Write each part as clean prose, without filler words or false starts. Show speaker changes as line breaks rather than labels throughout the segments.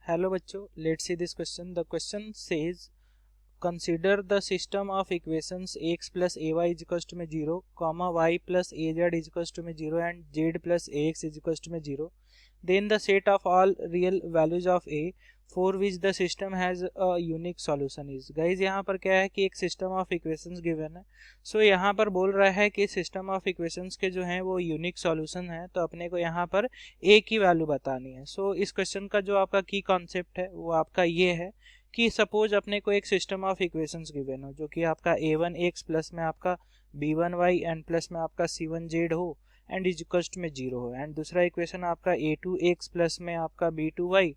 Hello बच्चों, let's see this question. The question says consider the system of equations x plus ay is equals to 0, comma y plus az is equals to 0 and z plus ax is equals to 0. Then the set of all real values of a for which the system has a unique solution is. Guys यहाँ पर क्या है कि एक system of equations given है. सो यहाँ पर बोल रहा है कि सिस्टम ऑफ इक्वेशंस के जो हैं वो यूनिक सॉल्यूशन है, तो अपने को यहाँ पर a की वैल्यू बतानी है. सो इस क्वेश्चन का जो आपका की कॉन्सेप्ट है वो आपका ये है कि सपोज अपने को एक सिस्टम ऑफ इक्वेशंस गिवन हो जो कि आपका a1x प्लस में आपका b1y एंड प्लस में आपका c1z हो एंड इज इक्वल्स टू में 0 हो, एंड दूसरा इक्वेशन आपका a2x प्लस में आपका b2y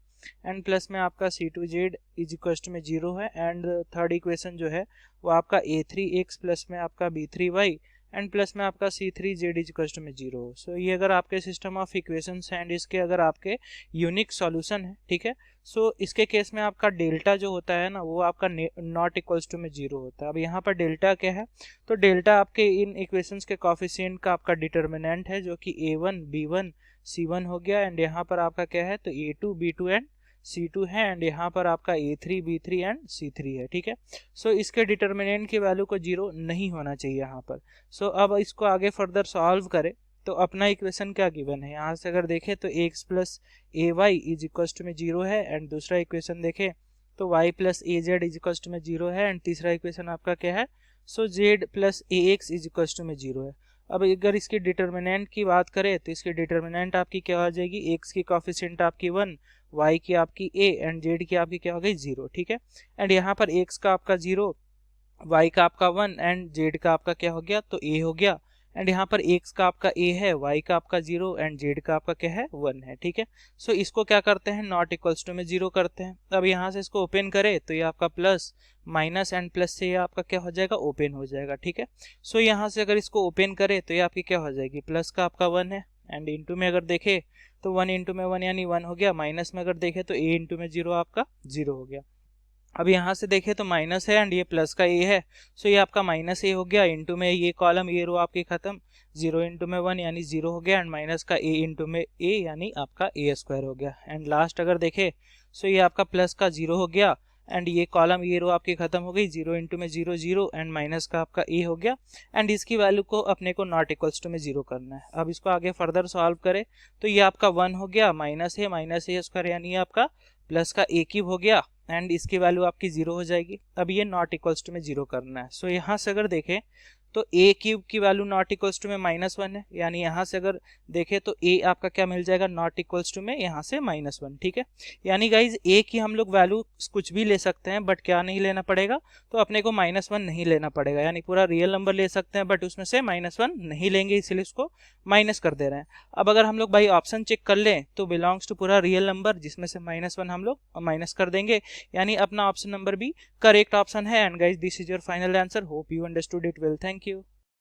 एंड प्लस में आपका c2z इज इक्वल्स टू में 0 है, एंड थर्ड इक्वेशन जो है वो आपका a3x प्लस में आपका b3y एंड प्लस में आपका c3z इज इक्वल्स टू में 0 हो. सो ये अगर आपके सिस्टम ऑफ इक्वेशंस हैं एंड इसके अगर आपके यूनिक सॉल्यूशन है, ठीक है. सो इसके केस में आपका डेल्टा जो होता है ना वो आपका नॉट इक्वल्स टू में 0 होता है. अब यहाँ पर डेल्टा क्या है, तो डेल्टा आपके इन इक्वेशंस के कोफिशिएंट का आपका डिटर्मिनेंट है जो कि a1 b1 c1 हो गया, एंड यहाँ पर आपका क्या है तो a2 b2 एंड c2 है, एंड यहाँ पर आपका a3 b3 एंड c3 है, ठीक है. सो इसके डिटर्मिनेंट की वैल्यू को 0 नहीं होना चाहिए यहाँ पर. सो अब इसको आगे फर्दर सॉल्व करें तो अपना इक्वेशन क्या गिवन है, यहाँ से अगर देखें तो x plus A Y is equals to में 0 है, एंड दूसरा इक्वेशन देखें तो y plus A Z is equals to में 0 है, एंड तीसरा इक्वेशन आपका क्या है so z plus A X is equals to में 0 है. अब अगर इसकी डिटर्मिनेंट की बात करें तो इसकी डिटर्मिनेंट आपकी क्या हो जाएगी, x की कोफिशिएंट आपकी 1, y की आपकी a एंड z की आपकी क्या हो गई 0, ठीक है. एंड यहाँ पर x का आपका 0, y का आपका 1 एंड z का आपका क्या हो गया तो a हो गया, एंड यहाँ पर x का आपका a है, y का आपका 0 एंड z का आपका क्या है 1 है, ठीक है. सो इसको क्या करते हैं नॉट इक्वल्स टू में 0 करते हैं. अब यहाँ से इसको ओपन करें तो ये आपका प्लस माइनस एंड प्लस से ये आपका क्या हो जाएगा ओपन हो जाएगा, ठीक है. सो यहाँ से अगर इसको ओपन करें तो ये आपकी क्या हो जाएगी प्लस का आपका 1 है, एंड इंटू में अगर देखें तो 1 इंटू में 1 यानी 1 हो गया, माइनस में अगर देखें तो a इंटू में 0 आपका 0 हो गया. अब यहाँ से देखें तो माइनस है एंड ये प्लस का a है, सो ये आपका माइनस a हो गया, इंटू में ये कॉलम ये रो आपकी खत्म, 0 इंटू में 1 यानी 0 हो गया, एंड माइनस का a इंटू में a यानी आपका a स्क्वायर हो गया, एंड लास्ट अगर देखें सो ये आपका प्लस का 0 हो गया, एंड ये कॉलम ये रो आपकी खत्म हो गई, 0 इंटू में 0 0 एंड माइनस का आपका a हो गया, एंड इसकी वैल्यू को अपने को नॉट इक्वल्स टू में 0 करना है. अब इसको आगे फर्दर सॉल्व करें तो ये आपका 1 हो गया, माइनस है माइनस a स्क्वायर यानी आपका प्लस का a क्यूब हो गया, एंड इसकी वैल्यू आपकी 0 हो जाएगी. अब ये नॉट इक्वल्स टू में 0 करना है. सो यहाँ से अगर देखें तो a क्यूब की वैल्यू नॉट इक्वल्स टू में -1 है, यानी यहाँ से अगर देखें तो a आपका क्या मिल जाएगा नॉट इक्वल्स टू में यहाँ से -1, ठीक है. यानी गाइज a की हम लोग वैल्यू कुछ भी ले सकते हैं बट क्या नहीं लेना पड़ेगा, तो अपने को -1 नहीं लेना पड़ेगा, यानी पूरा रियल नंबर ले सकते हैं बट उसमें से -1 नहीं लेंगे, इसलिए उसको माइनस कर दे रहे हैं. अब अगर हम लोग भाई ऑप्शन चेक कर लें तो बिलोंग्स टू पूरा रियल नंबर जिसमें से -1 हम लोग माइनस कर देंगे, यानी अपना ऑप्शन नंबर भी करेक्ट ऑप्शन है. And guys this is your final answer. Hope you understood it well. Thank you.